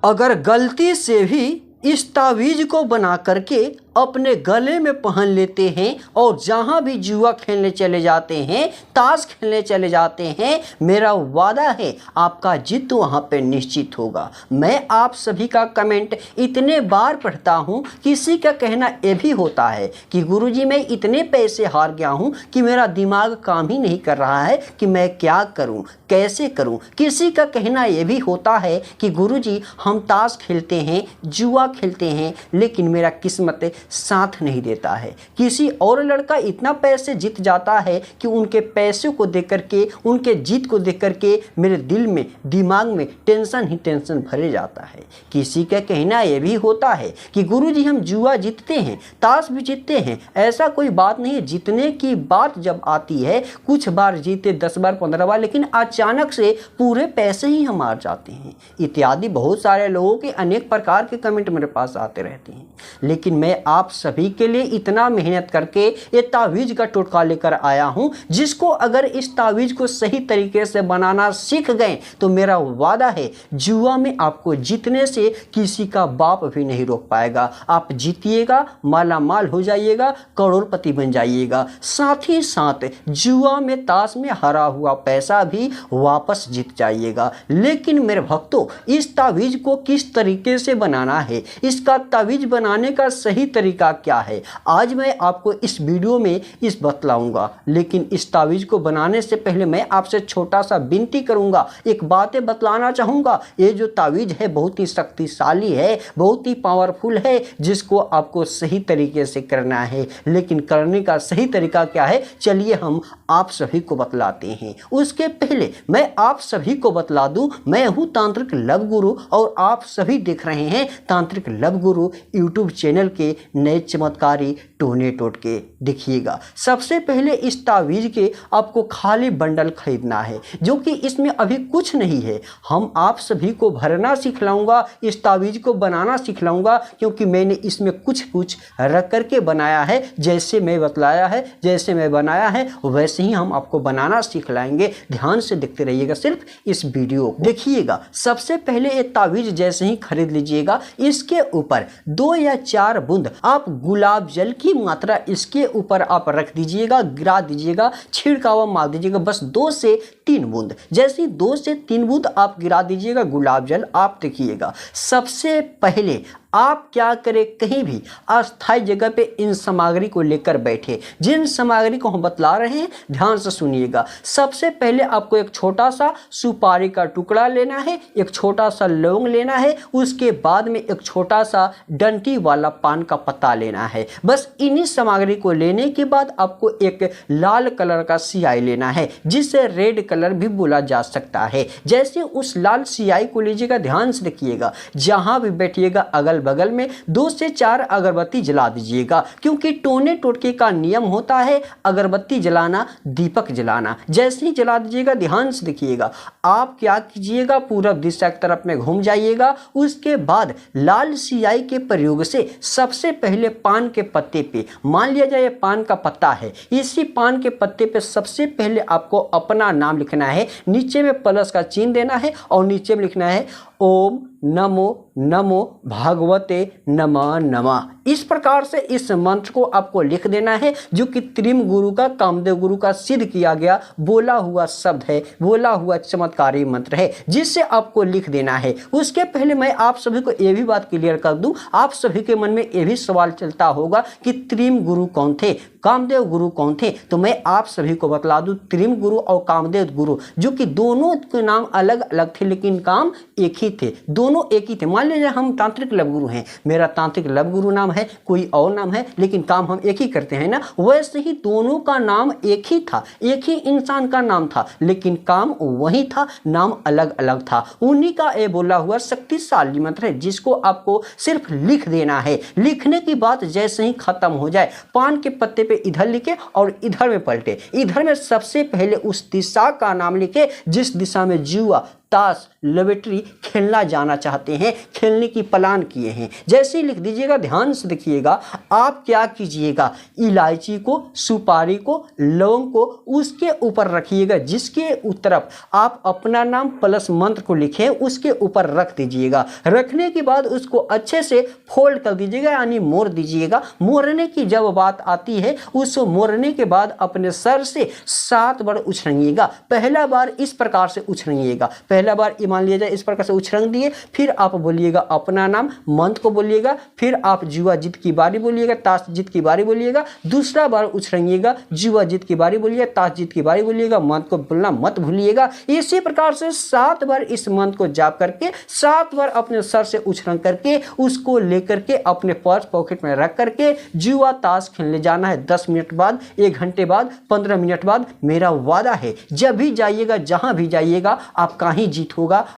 अगर गलती से भी इस तावीज़ को बना करके अपने गले में पहन लेते हैं और जहाँ भी जुआ खेलने चले जाते हैं, ताश खेलने चले जाते हैं, मेरा वादा है आपका जीत वहाँ पे निश्चित होगा। मैं आप सभी का कमेंट इतने बार पढ़ता हूँ, किसी का कहना ये भी होता है कि गुरुजी मैं इतने पैसे हार गया हूँ कि मेरा दिमाग काम ही नहीं कर रहा है कि मैं क्या करूँ, कैसे करूँ। किसी का कहना ये भी होता है कि गुरुजी हम ताश खेलते हैं, जुआ खेलते हैं, लेकिन मेरा किस्मत साथ नहीं देता है। किसी और लड़का इतना पैसे जीत जाता है कि उनके पैसे को देख करके, उनके जीत को देख करके मेरे दिल में, दिमाग में टेंशन ही टेंशन भरे जाता है। किसी का कहना यह भी होता है कि गुरुजी हम जुआ जीतते हैं, ताश भी जीतते हैं, ऐसा कोई बात नहीं है। जीतने की बात जब आती है, कुछ बार जीते 10 बार 15 बार, लेकिन अचानक से पूरे पैसे ही हम हार जाते हैं। इत्यादि बहुत सारे लोगों के अनेक प्रकार के कमेंट मेरे पास आते रहते हैं, लेकिन मैं आप सभी के लिए इतना मेहनत करके ये तावीज़ का टोटका लेकर आया हूं, जिसको अगर इस तावीज़ को सही तरीके से बनाना सीख गए तो मेरा वादा है जुआ में आपको जीतने से किसी का बाप भी नहीं रोक पाएगा। आप जीतिएगा, माला माल हो जाइएगा, करोड़पति बन जाइएगा। साथ ही साथ जुआ में, ताश में हारा हुआ पैसा भी वापस जीत जाइएगा। लेकिन मेरे भक्तों, इस तावीज़ को किस तरीके से बनाना है, इसका तावीज़ बनाने का सही तरीका क्या है, आज मैं आपको इस वीडियो में इस बतलाऊंगा। लेकिन इस तावीज़ को बनाने से पहले मैं आपसे छोटा सा विनती करूंगा, एक बातें बतलाना चाहूंगा। ये जो तावीज़ है बहुत ही शक्तिशाली है, बहुत ही पावरफुल है, जिसको आपको सही तरीके से करना है। लेकिन करने का सही तरीका क्या है, चलिए हम आप सभी को बतलाते हैं। उसके पहले मैं आप सभी को बतला दूं, मैं हूं तांत्रिक लव गुरु और आप सभी देख रहे हैं तांत्रिक लव गुरु यूट्यूब चैनल के नए चमत्कारी टोने टोटके। देखिएगा, सबसे पहले इस तावीज़ के आपको खाली बंडल खरीदना है, जो कि इसमें अभी कुछ नहीं है। हम आप सभी को भरना सिखलाऊंगा, इस तावीज़ को बनाना सिखलाऊंगा, क्योंकि मैंने इसमें कुछ रख करके बनाया है। जैसे मैं बतलाया है, जैसे मैं बनाया है, वैसे ही हम आपको बनाना सिखलाएंगे। ध्यान से देखते रहिएगा सिर्फ इस वीडियो को। देखिएगा, सबसे पहले ये तावीज़ जैसे ही खरीद लीजिएगा, इसके ऊपर 2 या 4 बूंद आप गुलाब जल की मात्रा इसके ऊपर आप रख दीजिएगा, गिरा दीजिएगा, छिड़कावा मार दीजिएगा। बस 2 से 3 बूंद, जैसे ही 2 से 3 बूंद आप गिरा दीजिएगा गुलाब जल। आप देखिएगा, सबसे पहले आप क्या करें, कहीं भी अस्थायी जगह पे इन सामग्री को लेकर बैठे। जिन सामग्री को हम बतला रहे हैं ध्यान से सुनिएगा। सबसे पहले आपको एक छोटा सा सुपारी का टुकड़ा लेना है, एक छोटा सा लौंग लेना है, उसके बाद में एक छोटा सा डंटी वाला पान का पत्ता लेना है। बस इन्हीं सामग्री को लेने के बाद आपको एक लाल कलर का सियाई लेना है, जिसे रेड कलर भी बोला जा सकता है। जैसे उस लाल सियाई को लीजिएगा, ध्यान से देखिएगा, जहां भी बैठिएगा अगल बगल में 2 से 4 अगरबत्ती जला दीजिएगा, क्योंकि टोने टोटके का नियम होता है अगरबत्ती जलाना, दीपक जलाना। जैसे ही जला दीजिएगा, ध्यान से देखिएगा, आप क्या कीजिएगा, पूरब दिशा की तरफ में घूम जाइएगा। उसके बाद लाल सियाई के प्रयोग से सबसे पहले पान के पत्ते पे, मान लिया जाए पान का पत्ता है, इसी पान के पत्ते पे सबसे पहले आपको अपना नाम लिखना है, नीचे में प्लस का चिन्ह देना है और नीचे में लिखना है ओम नमो नमो भगवते नमः नमः। इस प्रकार से इस मंत्र को आपको लिख देना है, जो कि त्रिम गुरु का, कामदेव गुरु का सिद्ध किया गया बोला हुआ शब्द है, बोला हुआ चमत्कारी मंत्र है, जिससे आपको लिख देना है। उसके पहले मैं आप सभी को यह भी बात क्लियर कर दूं, आप सभी के मन में यह भी सवाल चलता होगा कि त्रिम गुरु कौन थे, कामदेव गुरु कौन थे। तो मैं आप सभी को बतला दूं, त्रिम गुरु और कामदेव गुरु, जो कि दोनों के नाम अलग अलग थे लेकिन काम एक ही थे, दोनों एक ही थे। मान लीजिए हम तांत्रिक लव गुरु हैं, मेरा तांत्रिक लव गुरु नाम है, कोई और नाम है, लेकिन काम हम एक ही करते हैं ना। वैसे ही दोनों का नाम एक ही था, एक ही इंसान का नाम था, लेकिन काम वही था, नाम अलग अलग था। उन्हीं का ये बोला हुआ शक्तिशाली मंत्र है, जिसको आपको सिर्फ लिख देना है। लिखने की बात जैसे ही खत्म हो जाए, पान के पत्ते पे इधर लिखे और इधर में पलटे। इधर में सबसे पहले उस दिशा का नाम लिखे जिस दिशा में जुआ, ताश लेबोरेटरी खेलना जाना चाहते हैं, खेलने की प्लान किए हैं। जैसे ही लिख दीजिएगा, ध्यान से देखिएगा, आप क्या कीजिएगा, इलायची को, सुपारी को, लौंग को उसके ऊपर रखिएगा, जिसके तरफ आप अपना नाम प्लस मंत्र को लिखें उसके ऊपर रख दीजिएगा। रखने के बाद उसको अच्छे से फोल्ड कर दीजिएगा, यानी मोड़ दीजिएगा। मोड़ने की जब बात आती है, उस मोड़ने के बाद अपने सर से 7 बार उछलेंगेगा। पहला बार इस प्रकार से उछलेंगेगा, पहला बार मान लिया जाए इस प्रकार से उछल दिए, फिर आप बोलिएगा अपना नाम, मंत्र को बोलिएगा, फिर आप जुआ जीत की बारी बोलिएगा, ताश जीत की बारी बोलिएगा। दूसरा बार उछलेंगेगा, जुआ जीत की बारी बोलिएगा, ताश जीत की बारी बोलिएगा, मंत्र को बोलना मत भूलिएगा। इसी प्रकार से 7 बार इस मंत्र को जाप करके 7 बार अपने सर से उछल करके उसको लेकर के अपने पर्स पॉकेट में रख करके जुआ ताश खेलने जाना है। 10 मिनट बाद, 1 घंटे बाद, 15 मिनट बाद, मेरा वादा है जब भी जाइएगा, जहां भी जाइएगा, आपका ही जीत होगा,